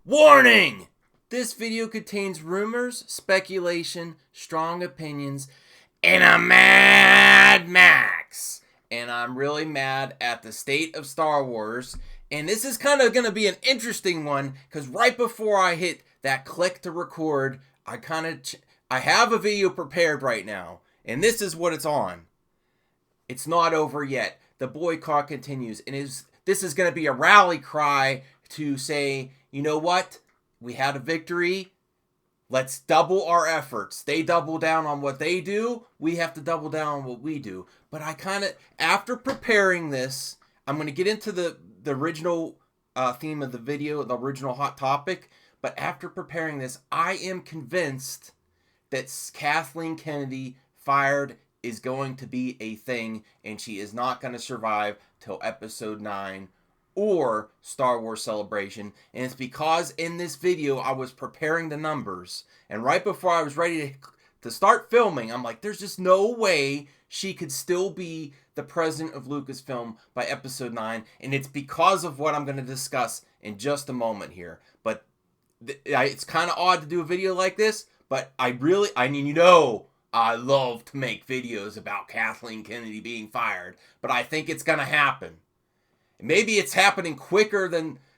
Warning! This video contains rumors, speculation, strong opinions, and a Mad Max. And I'm really mad at the state of Star Wars. And this is kind of going to be an interesting one because right before I hit that click to record, I have a video prepared right now. And this is what it's on. It's not over yet. The boycott continues. And this is going to be a rally cry to say, you know what? We had a victory. Let's double our efforts. They double down on what they do. We have to double down on what we do. But after preparing this, I'm going to get into the original theme of the video, the original hot topic. But after preparing this, I am convinced that Kathleen Kennedy fired is going to be a thing, and she is not going to survive till episode 9 or Star Wars Celebration. And it's because in this video I was preparing the numbers, and right before I was ready to start filming, I'm like, there's just no way she could still be the president of Lucasfilm by episode 9, and it's because of what I'm going to discuss in just a moment here. But it's kind of odd to do a video like this, but I love to make videos about Kathleen Kennedy being fired, but I think it's going to happen. Maybe it's happening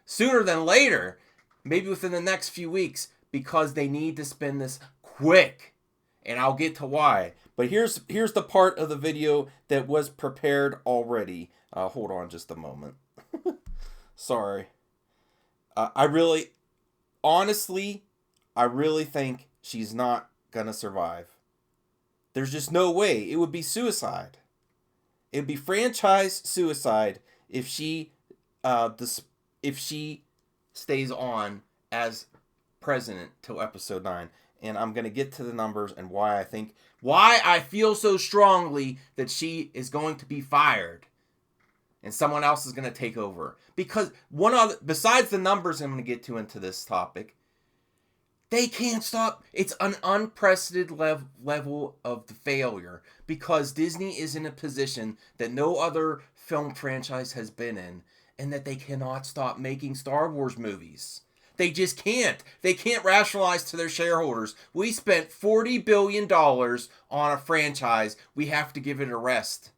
sooner than later, maybe within the next few weeks, because they need to spin this quick, and I'll get to why. But here's the part of the video that was prepared already. Hold on just a moment. Sorry. I really think she's not gonna survive. There's just no way. It would be suicide. It would be franchise suicide if she stays on as president till episode 9. And I'm going to get to the numbers and why I feel so strongly that she is going to be fired and someone else is going to take over. Because besides the numbers I'm going to get to into this topic, they can't stop. It's an unprecedented level of the failure because Disney is in a position that no other film franchise has been in, and that they cannot stop making Star Wars movies. They just can't. They can't rationalize to their shareholders, we spent $40 billion on a franchise, we have to give it a rest.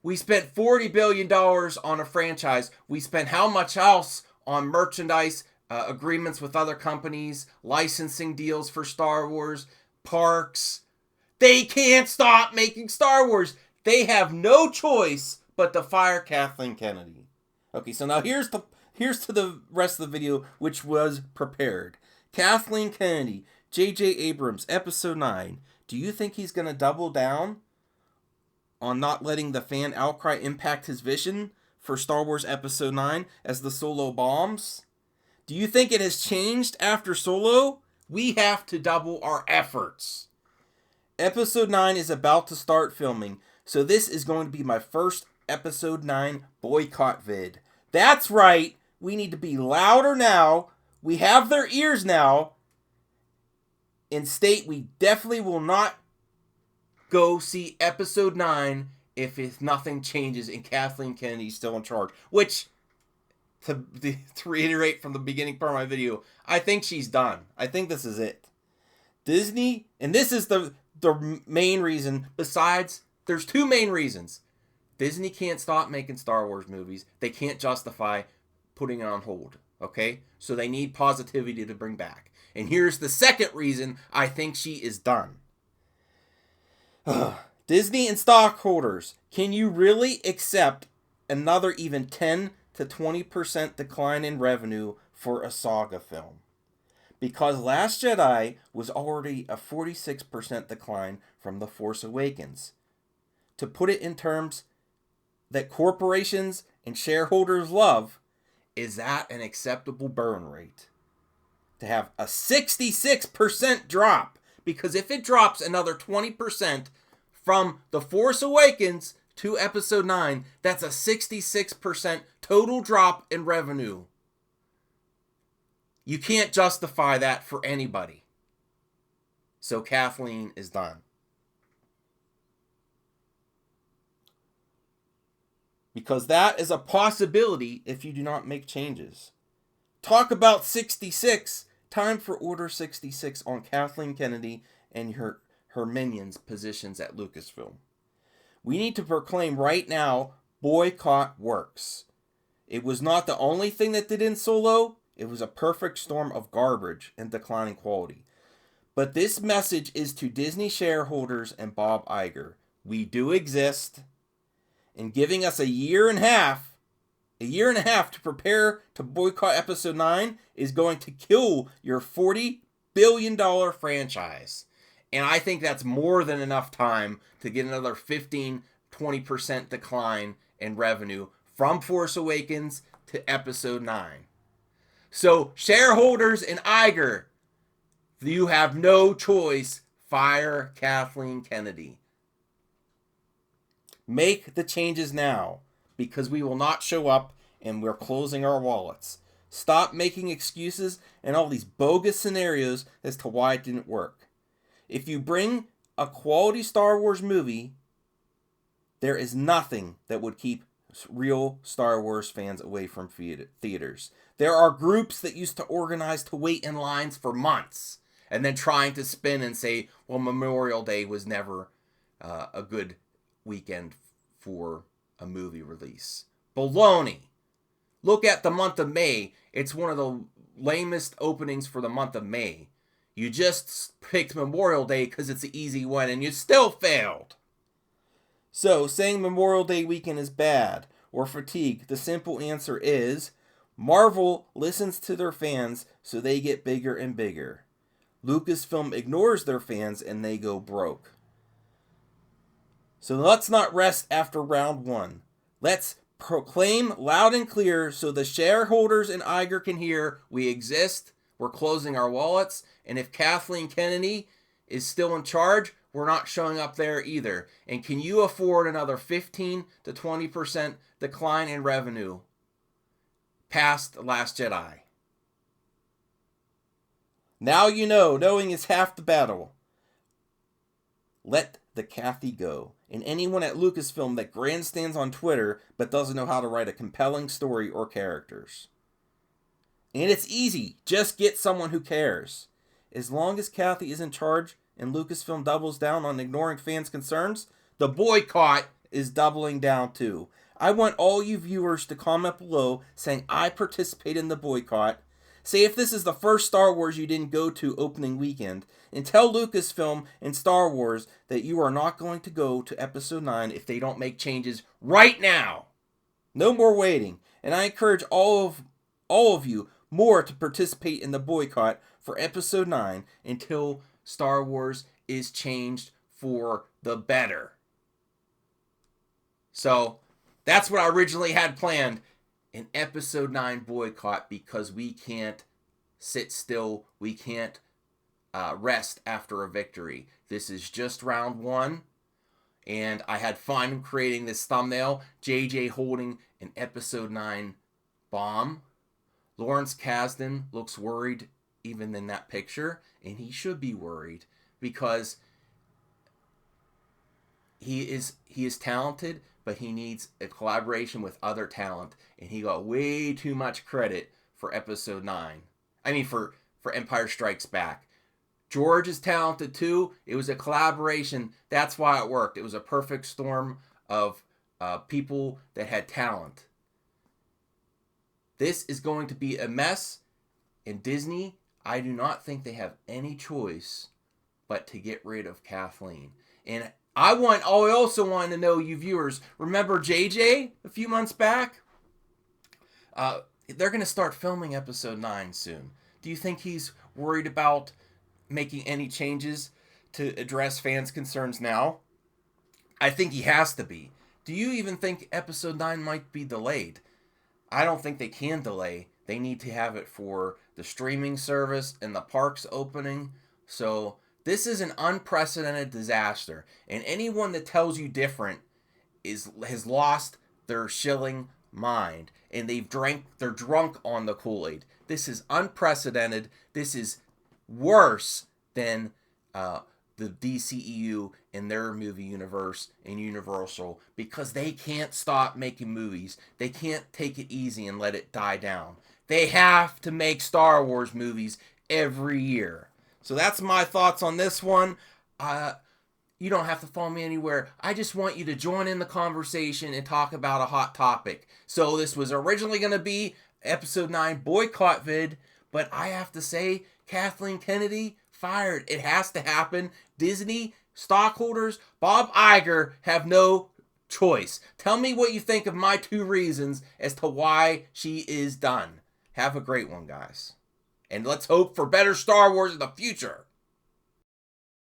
We spent $40 billion on a franchise, we spent how much else on merchandise, agreements with other companies, licensing deals for Star Wars, parks. They can't stop making Star Wars. They have no choice but to fire Kathleen Kennedy. Okay, so now here's to the rest of the video, which was prepared. Kathleen Kennedy, J.J. Abrams, episode 9. Do you think he's going to double down on not letting the fan outcry impact his vision for Star Wars episode 9 as the Solo bombs? Do you think it has changed after Solo? We have to double our efforts. Episode 9 is about to start filming, so this is going to be my first episode 9 boycott vid. That's right, we need to be louder now. We have their ears now. And state we definitely will not go see episode 9 if nothing changes and Kathleen Kennedy's still in charge. Which, to reiterate from the beginning part of my video, I think she's done. I think this is it. Disney, and this is the main reason, besides, there's two main reasons. Disney can't stop making Star Wars movies. They can't justify putting it on hold, okay? So they need positivity to bring back. And here's the second reason I think she is done. Disney and stockholders, can you really accept another even 10 to 20% decline in revenue for a saga film? Because Last Jedi was already a 46% decline from The Force Awakens. To put it in terms that corporations and shareholders love, is that an acceptable burn rate? To have a 66% drop, because if it drops another 20% from The Force Awakens to episode 9, that's a 66% total drop in revenue. You can't justify that for anybody. So Kathleen is done. Because that is a possibility if you do not make changes. talk about 66. Time for Order 66 on Kathleen Kennedy and her minions' positions at Lucasfilm. We need to proclaim right now, Boycott works. It was not the only thing that did in Solo. It was a perfect storm of garbage and declining quality. But this message is to Disney shareholders and Bob Iger. We do exist. And giving us a year and a half to prepare to boycott Episode 9 is going to kill your $40 billion franchise. And I think that's more than enough time to get another 15-20% decline in revenue from Force Awakens to Episode 9. So, shareholders and Iger, you have no choice. Fire Kathleen Kennedy. Make the changes now, because we will not show up and we're closing our wallets. Stop making excuses and all these bogus scenarios as to why it didn't work. If you bring a quality Star Wars movie, there is nothing that would keep real Star Wars fans away from theaters. There are groups that used to organize to wait in lines for months and then trying to spin and say, well, Memorial Day was never a good weekend for a movie release. Baloney. Look at the month of May. It's one of the lamest openings for the month of May. You just picked Memorial Day because it's an easy one and you still failed. So, saying Memorial Day weekend is bad or fatigue, the simple answer is Marvel listens to their fans so they get bigger and bigger. Lucasfilm ignores their fans and they go broke. So let's not rest after round one. Let's proclaim loud and clear so the shareholders and Iger can hear we exist, we're closing our wallets, and if Kathleen Kennedy is still in charge, we're not showing up there either. And can you afford another 15 to 20% decline in revenue past The Last Jedi? Now you know, knowing is half the battle. Let the Kathy go. And anyone at Lucasfilm that grandstands on Twitter but doesn't know how to write a compelling story or characters. And it's easy. Just get someone who cares. As long as Kathy is in charge and Lucasfilm doubles down on ignoring fans' concerns, the boycott is doubling down too. I want all you viewers to comment below saying I participate in the boycott. Say if this is the first Star Wars you didn't go to opening weekend, and tell Lucasfilm and Star Wars that you are not going to go to Episode 9 if they don't make changes right now. No more waiting. And I encourage all of you more to participate in the boycott for Episode 9 until Star Wars is changed for the better. So, that's what I originally had planned. An Episode 9 boycott, because we can't sit still. We can't rest after a victory. This is just round one. And I had fun creating this thumbnail. JJ holding an Episode 9 bomb. Lawrence Kasdan looks worried even in that picture. And he should be worried because he is talented, but he needs a collaboration with other talent. And he got way too much credit for Episode 9. I mean, for Empire Strikes Back. George is talented too. It was a collaboration. That's why it worked. It was a perfect storm of people that had talent. This is going to be a mess. And Disney, I do not think they have any choice but to get rid of Kathleen. And I also want to know, you viewers, remember JJ a few months back? They're going to start filming Episode 9 soon. Do you think he's worried about making any changes to address fans' concerns now? I think he has to be. Do you even think Episode 9 might be delayed? I don't think they can delay. They need to have it for the streaming service and the parks opening. So this is an unprecedented disaster, and anyone that tells you different has lost their shilling mind, and they're drunk on the Kool-Aid. This is unprecedented. This is worse than the the DCEU and their movie universe and Universal, because they can't stop making movies. They can't take it easy and let it die down. They have to make Star Wars movies every year. So that's my thoughts on this one. You don't have to follow me anywhere. I just want you to join in the conversation and talk about a hot topic. So this was originally going to be episode 9 boycott vid, but I have to say, Kathleen Kennedy fired. It has to happen. Disney stockholders, Bob Iger, have no choice. Tell me what you think of my 2 reasons as to why she is done. Have a great one, guys. And let's hope for better Star Wars in the future.